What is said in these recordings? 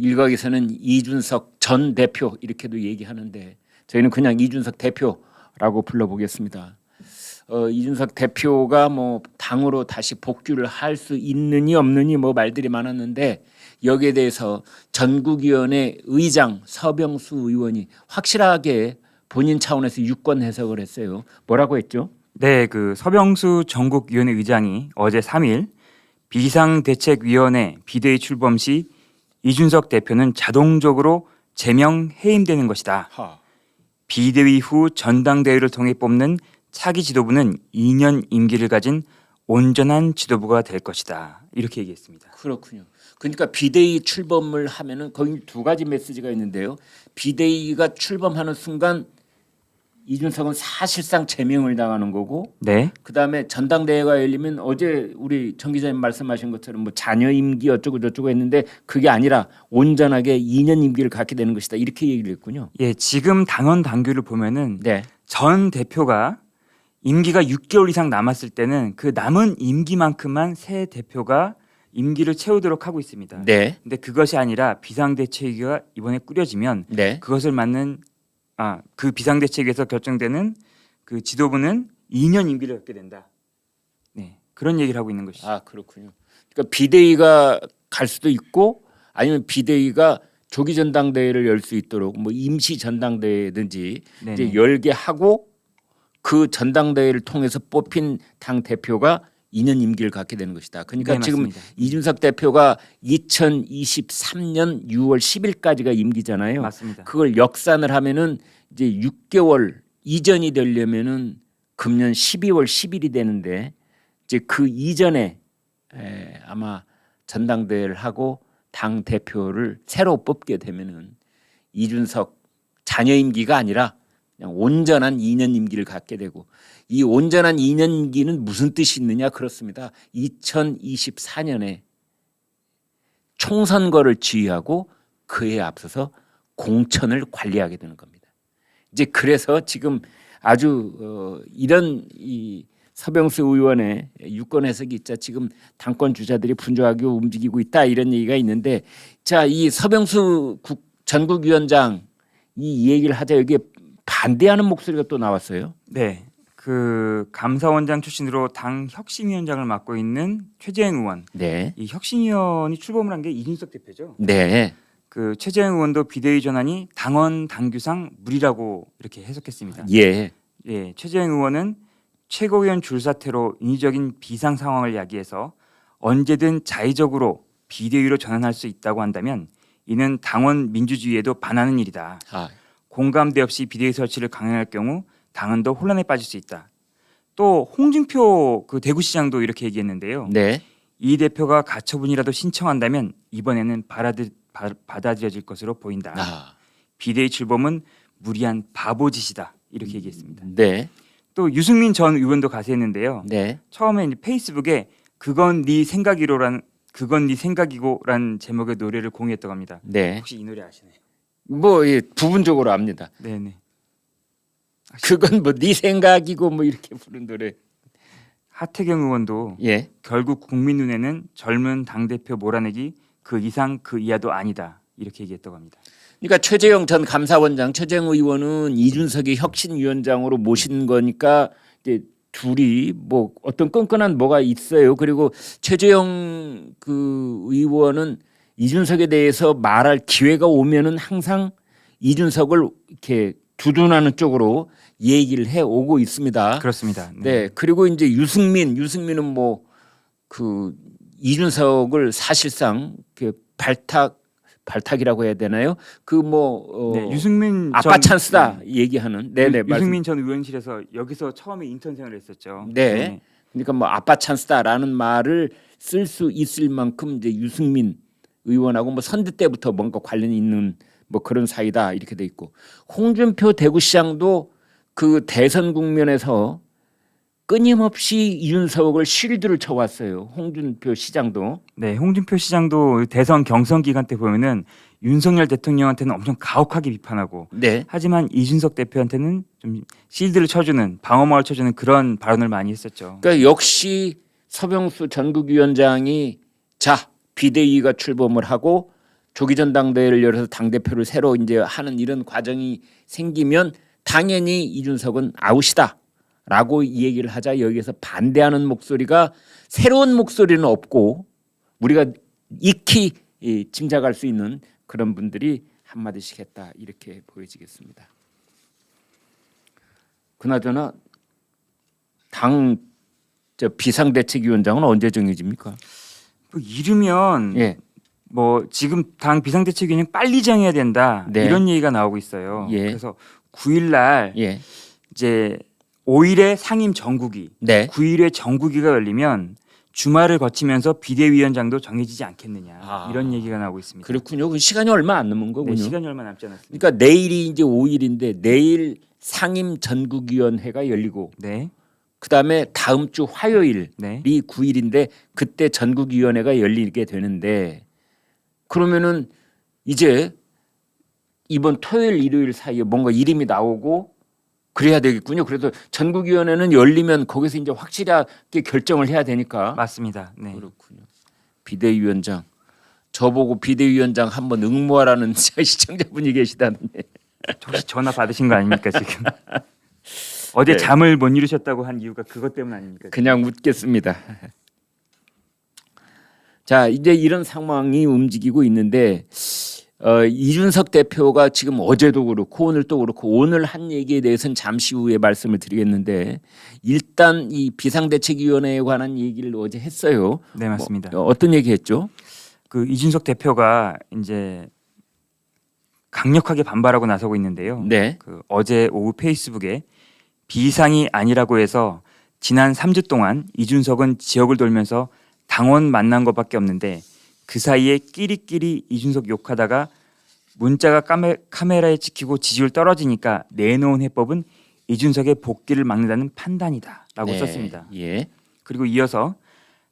일각에서는 이준석 전 대표 이렇게도 얘기하는데 저희는 그냥 이준석 대표라고 불러보겠습니다. 이준석 대표가 뭐 당으로 다시 복귀를 할 수 있느니 없느니 뭐 말들이 많았는데 여기에 대해서 전국위원회 의장 서병수 의원이 확실하게 본인 차원에서 유권 해석을 했어요. 뭐라고 했죠? 네, 그 서병수 전국위원회 의장이 어제 3일 비상대책위원회 비대위 출범 시 이준석 대표는 자동적으로 제명 해임되는 것이다. 비대위 후 전당대회를 통해 뽑는 차기 지도부는 2년 임기를 가진 온전한 지도부가 될 것이다. 이렇게 얘기했습니다. 그렇군요. 그러니까 비대위 출범을 하면은 거기 두 가지 메시지가 있는데요. 비대위가 출범하는 순간 이준석은 사실상 제명을 당하는 거고, 네, 그다음에 전당대회가 열리면 어제 우리 정 기자님 말씀하신 것처럼 뭐 자녀 임기 어쩌고 저쩌고 했는데 그게 아니라 온전하게 2년 임기를 갖게 되는 것이다. 이렇게 얘기를 했군요. 예, 지금 당원 당규를 보면은 네. 전 대표가 임기가 6개월 이상 남았을 때는 그 남은 임기만큼만 새 대표가 임기를 채우도록 하고 있습니다. 네. 근데 그것이 아니라 비상대책위가 이번에 꾸려지면 네. 그것을 맞는 그 비상대책위에서 결정되는 그 지도부는 2년 임기를 갖게 된다. 네, 그런 얘기를 하고 있는 것이죠. 아, 그렇군요. 그러니까 비대위가 갈 수도 있고 아니면 비대위가 조기 전당대회를 열 수 있도록 뭐 임시 전당대회든지 네네. 이제 열게 하고 그 전당대회를 통해서 뽑힌 당 대표가 2년 임기를 갖게 되는 것이다. 그러니까 네, 지금 맞습니다. 이준석 대표가 2023년 6월 10일까지가 임기잖아요. 맞습니다. 그걸 역산을 하면은 이제 6개월 이전이 되려면은 금년 12월 10일이 되는데 이제 그 이전에 아마 전당대회를 하고 당 대표를 새로 뽑게 되면은 이준석 자녀 임기가 아니라 그냥 온전한 2년 임기를 갖게 되고 이 온전한 2년 임기는 무슨 뜻이 있느냐 그렇습니다. 2024년에 총선거를 지휘하고 그에 앞서서 공천을 관리하게 되는 겁니다. 이제 그래서 지금 아주 이런 이 서병수 의원의 유권 해석이 있자 지금 당권 주자들이 분주하게 움직이고 있다 이런 얘기가 있는데 자, 이 서병수 전국위원장 이 얘기를 하자 여기에 반대하는 목소리가 또 나왔어요. 네, 그 감사원장 출신으로 당 혁신위원장을 맡고 있는 최재형 의원. 네. 이 혁신위원이 출범을 한 게 이준석 대표죠. 네. 그 최재형 의원도 비대위 전환이 당원 당규상 무리라고 이렇게 해석했습니다. 예. 예, 최재형 의원은 최고위원 줄사태로 인위적인 비상 상황을 야기해서 언제든 자의적으로 비대위로 전환할 수 있다고 한다면 이는 당원 민주주의에도 반하는 일이다. 공감대 없이 비대위 설치를 강행할 경우 당은 더 혼란에 빠질 수 있다. 또 홍준표 그 대구시장도 이렇게 얘기했는데요. 네. 이 대표가 가처분이라도 신청한다면 이번에는 받아들여질 것으로 보인다. 비대위 출범은 무리한 바보짓이다. 이렇게 얘기했습니다. 네. 또 유승민 전 의원도 가세했는데요. 네. 처음에 이제 페이스북에 그건 네 생각이고라는 제목의 노래를 공유했다고 합니다. 네. 혹시 이 노래 아시나요? 뭐 예, 부분적으로 압니다. 네네. 그건 뭐 네 생각이고 뭐 이렇게 부른 노래. 하태경 의원도 예. 결국 국민 눈에는 젊은 당대표 몰아내기 그 이상 그 이하도 아니다. 이렇게 얘기했다고 합니다. 그러니까 최재형 전 감사원장, 최재형 의원은 이준석이 혁신위원장으로 모신 거니까 이제 둘이 뭐 어떤 끈끈한 뭐가 있어요. 그리고 최재형 그 의원은 이준석에 대해서 말할 기회가 오면은 항상 이준석을 이렇게 두둔하는 쪽으로 얘기를 해 오고 있습니다. 그렇습니다. 네. 그리고 이제 유승민은 뭐 그 이준석을 사실상 그 발탁이라고 해야 되나요? 그 뭐 네, 유승민 아빠 전, 찬스다 얘기하는. 네네. 유승민 전 의원실에서 여기서 처음에 인턴 생활을 했었죠. 네. 그러니까 뭐 아빠 찬스다라는 말을 쓸 수 있을 만큼 이제 유승민 의원하고 뭐 선대 때부터 뭔가 관련이 있는 뭐 그런 사이다 이렇게 돼 있고 홍준표 대구시장도 그 대선 국면에서 끊임없이 이준석을 실드를 쳐왔어요. 홍준표 시장도. 네, 홍준표 시장도 대선 경선 기간 때 보면은 윤석열 대통령한테는 엄청 가혹하게 비판하고 네. 하지만 이준석 대표한테는 좀 실드를 쳐주는 방어막을 쳐주는 그런 발언을 많이 했었죠. 그러니까 역시 서병수 전국위원장이 자 비대위가 출범을 하고 조기 전당대회를 열어서 당 대표를 새로 이제 하는 이런 과정이 생기면 당연히 이준석은 아웃이다라고 이 얘기를 하자 여기에서 반대하는 목소리가 새로운 목소리는 없고 우리가 익히 짐작할 수 있는 그런 분들이 한마디씩 했다 이렇게 보여지겠습니다. 그나저나 당 비상대책위원장은 언제 정해집니까? 뭐 이르면 예. 뭐 지금 당 비상대책위원장 빨리 정해야 된다 네. 이런 얘기가 나오고 있어요. 예. 그래서 9일 날 예. 이제 5일에 상임 정국위, 네. 9일에 정국위가 열리면 주말을 거치면서 비대위원장도 정해지지 않겠느냐 아. 이런 얘기가 나오고 있습니다. 그렇군요. 그 시간이 얼마 안 남은 거군요. 네, 시간이 얼마 남지 않았습니다. 그러니까 내일이 이제 5일인데 내일 상임 전국위원회가 열리고 네, 그다음에 다음 주 화요일이 네, 9일인데 그때 전국위원회가 열리게 되는데 그러면은 이제 이번 토요일 일요일 사이에 뭔가 이름이 나오고 그래야 되겠군요. 그래서 전국위원회는 열리면 거기서 이제 확실하게 결정을 해야 되니까 맞습니다. 네, 그렇군요. 비대위원장 저보고 비대위원장 한번 응모하라는 시청자분이 계시다는데 혹시 전화 받으신 거 아닙니까 지금? 어제 네. 잠을 못 이루셨다고 한 이유가 그것 때문 아닙니까? 그냥 묻겠습니다. 자 이제 이런 상황이 움직이고 있는데 이준석 대표가 지금 어제도 그렇고 오늘 또 그렇고 오늘 한 얘기에 대해서는 잠시 후에 말씀을 드리겠는데 일단 이 비상대책위원회에 관한 얘기를 어제 했어요. 네, 맞습니다. 뭐, 어떤 얘기했죠? 그 이준석 대표가 이제 강력하게 반발하고 나서고 있는데요. 네, 그 어제 오후 페이스북에 비상이 아니라고 해서 지난 3주 동안 이준석은 지역을 돌면서 당원 만난 것밖에 없는데 그 사이에 끼리끼리 이준석 욕하다가 문자가 카메라에 찍히고 지지율 떨어지니까 내놓은 해법은 이준석의 복귀를 막는다는 판단이다라고 네, 썼습니다. 예, 그리고 이어서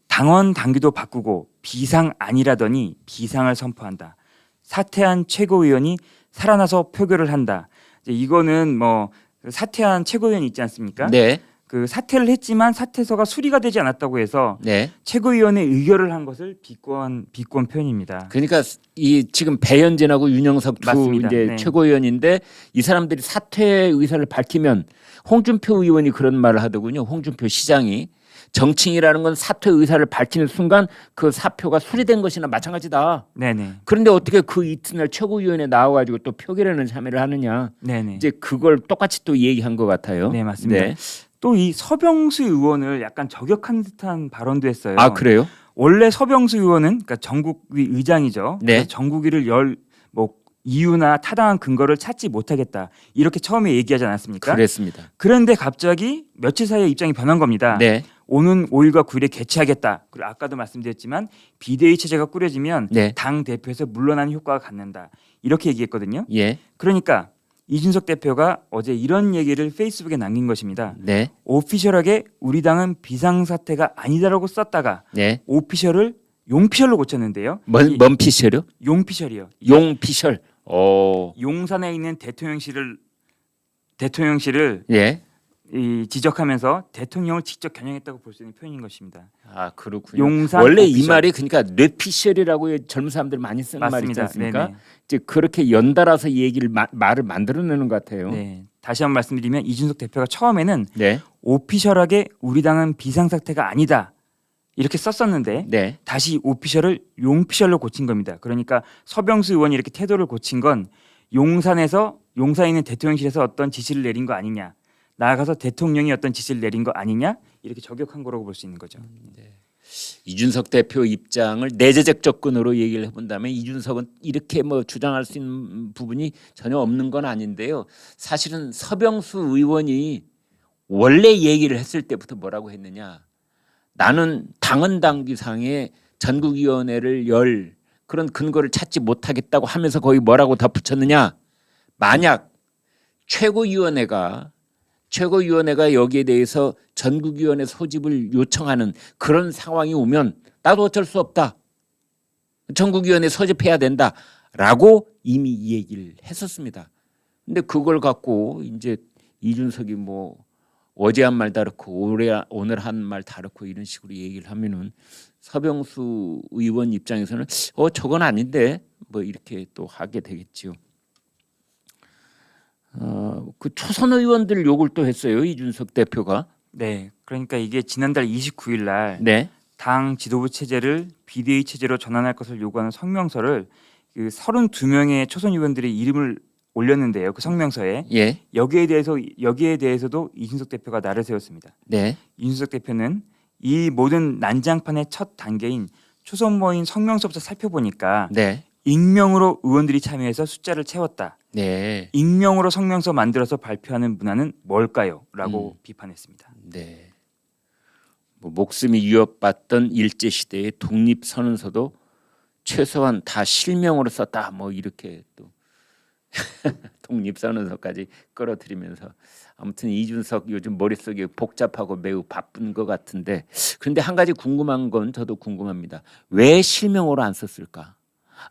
당원 당규도 바꾸고 비상 아니라더니 비상을 선포한다. 사퇴한 최고위원이 살아나서 표결을 한다. 이제 이거는 뭐 사퇴한 최고위원이 있지 않습니까? 네, 그 사퇴를 했지만 사퇴서가 수리가 되지 않았다고 해서 네. 최고위원회 의결을 한 것을 비권 표현입니다. 그러니까 이 지금 배현진하고 윤영석 두 맞습니다. 이제 네. 최고위원인데 이 사람들이 사퇴 의사를 밝히면 홍준표 의원이 그런 말을 하더군요. 홍준표 시장이 정치인이라는 건 사퇴 의사를 밝히는 순간 그 사표가 수리된 것이나 마찬가지다. 네네. 그런데 어떻게 그 이튿날 최고위원회 나와가지고 또 표결에는 참여를 하느냐. 네네. 이제 그걸 똑같이 또 얘기한 것 같아요. 네, 맞습니다. 네. 또 이 서병수 의원을 약간 저격한 듯한 발언도 했어요. 아 그래요? 원래 서병수 의원은 그러니까 전국위 의장이죠. 네. 그래서 전국위를 뭐 이유나 타당한 근거를 찾지 못하겠다 이렇게 처음에 얘기하지 않았습니까? 그랬습니다. 그런데 갑자기 며칠 사이에 입장이 변한 겁니다. 네. 오는 5일과 9일에 개최하겠다. 그리고 아까도 말씀드렸지만 비대위 체제가 꾸려지면 네. 당 대표에서 물러나는 효과가 갖는다. 이렇게 얘기했거든요. 예. 그러니까 이준석 대표가 어제 이런 얘기를 페이스북에 남긴 것입니다. 네. 오피셜하게 우리 당은 비상사태가 아니다라고 썼다가 네. 오피셜을 용피셜로 고쳤는데요. 뭔 피셜이요? 용피셜이요. 용피셜. 오. 용산에 있는 대통령실을 예. 지적하면서 대통령을 직접 겨냥했다고 볼 수 있는 표현인 것입니다. 아 그렇군요. 용산 원래 오피셜. 이 말이 그러니까 뇌피셜이라고 젊은 사람들 많이 쓰는 말이 있지 맞습니다. 않습니까? 네네. 이제 그렇게 연달아서 이 얘기를 말을 만들어내는 것 같아요. 네. 다시 한번 말씀드리면 이준석 대표가 처음에는 네. 오피셜하게 우리 당은 비상사태가 아니다 이렇게 썼었는데 네. 다시 오피셜을 용피셜로 고친 겁니다. 그러니까 서병수 의원이 이렇게 태도를 고친 건 용산에 있는 대통령실에서 어떤 지시를 내린 거 아니냐, 나아가서 대통령이 어떤 지시를 내린 거 아니냐 이렇게 저격한 거라고 볼 수 있는 거죠. 이준석 대표 입장을 내재적 접근으로 얘기를 해본다면 이준석은 이렇게 뭐 주장할 수 있는 부분이 전혀 없는 건 아닌데요. 사실은 서병수 의원이 원래 얘기를 했을 때부터 뭐라고 했느냐. 나는 당헌 당규상의 전국위원회를 열 그런 근거를 찾지 못하겠다고 하면서 거기 뭐라고 덧붙였느냐. 만약 최고위원회가 여기에 대해서 전국위원회 소집을 요청하는 그런 상황이 오면 나도 어쩔 수 없다. 전국위원회 소집해야 된다라고 이미 이 얘기를 했었습니다. 근데 그걸 갖고 이제 이준석이 뭐 어제 한 말 다르고 오늘 한 말 다르고 이런 식으로 얘기를 하면은 서병수 의원 입장에서는 저건 아닌데 뭐 이렇게 또 하게 되겠지요. 그 초선 의원들 욕을 또 했어요. 이준석 대표가. 네, 그러니까 이게 지난달 29일 날 네. 당 지도부 체제를 비대위 체제로 전환할 것을 요구하는 성명서를 그 32명의 초선 의원들의 이름을 올렸는데요. 그 성명서에 예. 여기에 대해서도 이준석 대표가 날을 세웠습니다. 네. 이준석 대표는 이 모든 난장판의 첫 단계인 초선 모임 성명서부터 살펴보니까 네. 익명으로 의원들이 참여해서 숫자를 채웠다. 네. 익명으로 성명서 만들어서 발표하는 문화는 뭘까요? 라고 비판했습니다. 네. 뭐 목숨이 위협받던 일제 시대의 독립 선언서도 최소한 다 실명으로 썼다. 뭐 이렇게 또 독립 선언서까지 끌어들이면서 아무튼 이준석 요즘 머릿속이 복잡하고 매우 바쁜 것 같은데 그런데 한 가지 궁금한 건 저도 궁금합니다. 왜 실명으로 안 썼을까?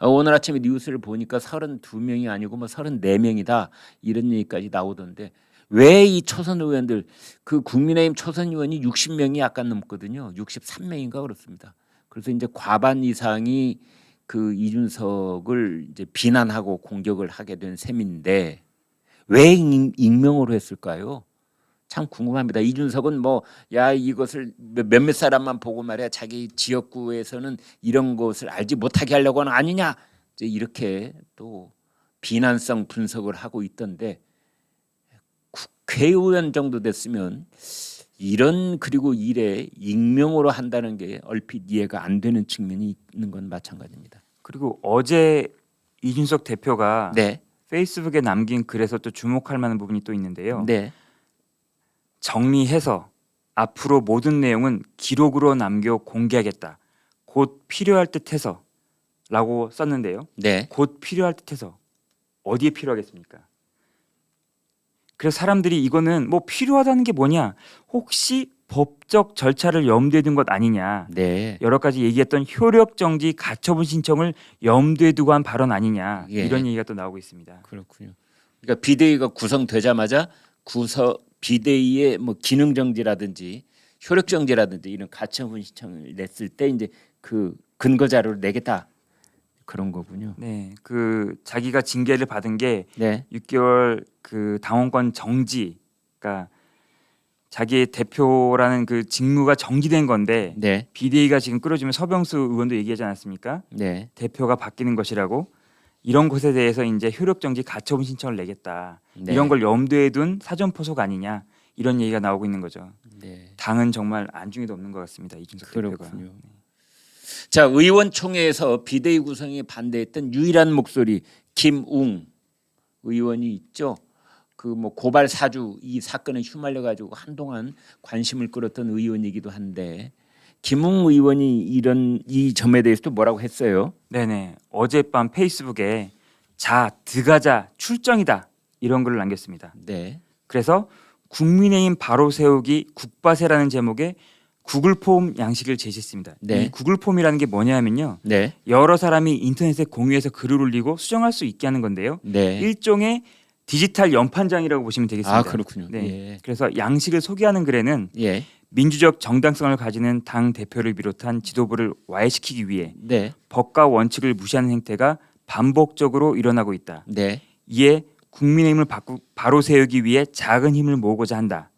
오늘 아침에 뉴스를 보니까 32명이 아니고 뭐 34명이다 이런 얘기까지 나오던데 왜 이 초선 의원들 그 국민의힘 초선 의원이 60명이 약간 넘거든요. 63명인가 그렇습니다. 그래서 이제 과반 이상이 그 이준석을 이제 비난하고 공격을 하게 된 셈인데 왜 익명으로 했을까요? 참 궁금합니다. 이준석은 뭐 야 이것을 몇몇 사람만 보고 말이야 자기 지역구에서는 이런 것을 알지 못하게 하려고 하는 아니냐 이제 이렇게 또 비난성 분석을 하고 있던데 국회의원 정도 됐으면 이런 그리고 일에 익명으로 한다는 게 얼핏 이해가 안 되는 측면이 있는 건 마찬가지입니다. 그리고 어제 이준석 대표가 네, 페이스북에 남긴 글에서 또 주목할 만한 부분이 또 있는데요. 네, 정리해서 앞으로 모든 내용은 기록으로 남겨 공개하겠다. 곧 필요할 듯해서 라고 썼는데요. 네, 곧 필요할 듯해서 어디에 필요하겠습니까? 그래서 사람들이 이거는 뭐 필요하다는 게 뭐냐? 혹시 법적 절차를 염두에 둔 것 아니냐? 네. 여러 가지 얘기했던 효력 정지 가처분 신청을 염두에 두고 한 발언 아니냐? 예. 이런 얘기가 또 나오고 있습니다. 그렇군요. 그러니까 비대위가 구성되자마자 비대위의 뭐 기능 정지라든지 효력 정지라든지 이런 가처분 신청을 냈을 때 이제 그 근거 자료를 내겠다 그런 거군요. 네, 그 자기가 징계를 받은 게 네, 6개월 그 당원권 정지, 그러니까 자기의 대표라는 그 직무가 정지된 건데 네, 비대위가 지금 끌어주면 서병수 의원도 얘기하지 않았습니까? 네, 대표가 바뀌는 것이라고 이런 것에 대해서 이제 효력 정지 가처분 신청을 내겠다. 네. 이런 걸 염두에 둔 사전 포석 아니냐 이런 얘기가 나오고 있는 거죠. 네. 당은 정말 안중에도 없는 것 같습니다. 이준석 대표가. 그렇군요. 자, 의원총회에서 비대위 구성에 반대했던 유일한 목소리 김웅 의원이 있죠. 그 뭐 고발 사주 이 사건에 휘말려 가지고 한동안 관심을 끌었던 의원이기도 한데 김웅 의원이 이런 이 점에 대해서도 뭐라고 했어요? 네네. 어젯밤 페이스북에 자 드가자 출정이다 이런 글을 남겼습니다. 네, 그래서 국민의힘 바로 세우기 국바세라는 제목의 구글 폼 양식을 제시했습니다. 네. 이 구글 폼이라는 게 뭐냐면요. 네, 여러 사람이 인터넷에 공유해서 글을 올리고 수정할 수 있게 하는 건데요. 네. 일종의 디지털 연판장이라고 보시면 되겠습니다. 아 그렇군요. 네. 예, 그래서 양식을 소개하는 글에는 예, 민주적 정당성을 가지는 당 대표를 비롯한 지도부를 와해시키기 위해 네, 법과 원칙을 무시하는 행태가 반복적으로 일어나고 있다. 네, 이에 국민의힘을 바로 세우기 위해 작은 힘을 모으고자 한다.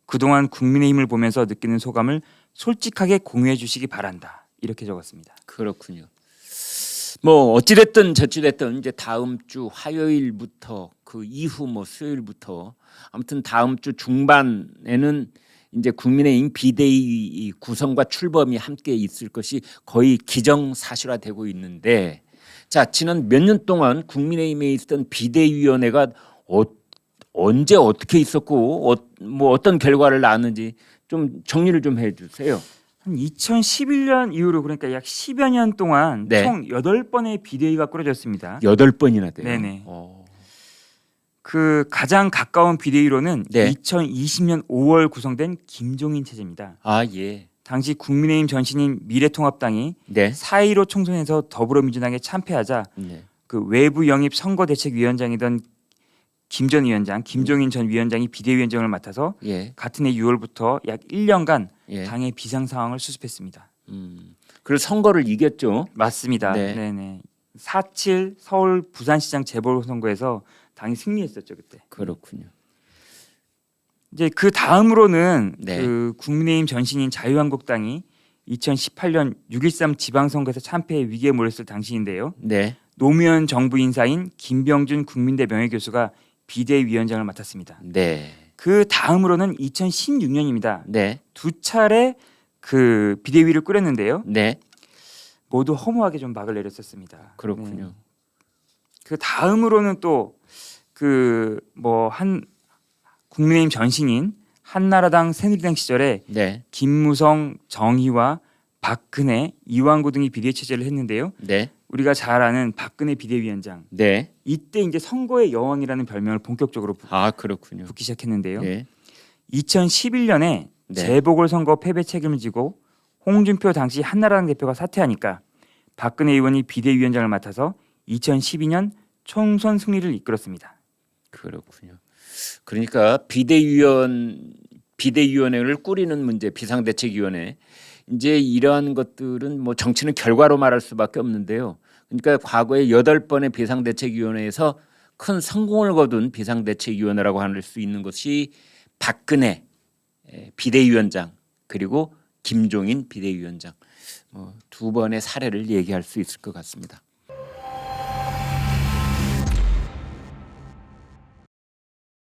그동안 국민의힘을 보면서 느끼는 소감을 솔직하게 공유해 주시기 바란다. 이렇게 적었습니다. 그렇군요. 뭐 어찌됐든 저찌됐든 이제 다음 주 화요일부터 그 이후 뭐 수요일부터 아무튼 다음 주 중반에는 이제 국민의힘 비대위 구성과 출범이 함께 있을 것이 거의 기정사실화되고 있는데 자 지난 몇 년 동안 국민의힘에 있었던 비대위원회가 언제 어떻게 있었고 뭐 어떤 결과를 낳았는지 좀 정리를 좀 해주세요. 한 2011년 이후로 그러니까 약 10여 년 동안 네. 총 8번의 비대위가 꾸려졌습니다. 8번이나 돼요. 네네. 그 가장 가까운 비대위로는 네. 2020년 5월 구성된 김종인 체제입니다. 아 예. 당시 국민의힘 전신인 미래통합당이 네. 4.15 총선에서 더불어민주당에 참패하자 네. 그 외부 영입 선거대책위원장이던 김 전 위원장, 김종인 전 위원장이 비대위원장을 맡아서 예. 같은 해 6월부터 약 1년간 예. 당의 비상 상황을 수습했습니다. 그리고 선거를 이겼죠. 맞습니다. 네. 네네. 4.7 서울 부산시장 재보궐선거에서 당이 승리했었죠 그때. 그렇군요. 이제 그 다음으로는 네. 그 국민의힘 전신인 자유한국당이 2018년 6.13 지방선거에서 참패해 위기에 몰렸을 당시인데요. 네. 노무현 정부 인사인 김병준 국민대 명예교수가 비대위원장을 맡았습니다. 네. 그 다음으로는 2016년입니다. 네. 두 차례 그 비대위를 꾸렸는데요. 네. 모두 허무하게 좀 막을 내렸었습니다. 그렇군요. 네. 그 다음으로는 또 그 뭐 한 국민의힘 전신인 한나라당 새누리당 시절에 네. 김무성, 정의와 박근혜, 이완구 등이 비대위 체제를 했는데요. 네. 우리가 잘 아는 박근혜 비대위원장. 네. 이때 이제 선거의 여왕이라는 별명을 본격적으로 아, 그렇군요. 붙기 시작했는데요. 네. 2011년에 네. 재보궐선거 패배 책임을 지고 홍준표 당시 한나라당 대표가 사퇴하니까 박근혜 의원이 비대위원장을 맡아서 2012년 총선 승리를 이끌었습니다. 그렇군요. 그러니까 비대위원회를 꾸리는 문제, 비상대책위원회. 이제 이러한 것들은 뭐 정치는 결과로 말할 수밖에 없는데요. 그러니까 과거에 8번의 비상대책위원회에서 큰 성공을 거둔 비상대책위원회라고 할 수 있는 것이 박근혜 비대위원장 그리고 김종인 비대위원장 두 번의 사례를 얘기할 수 있을 것 같습니다.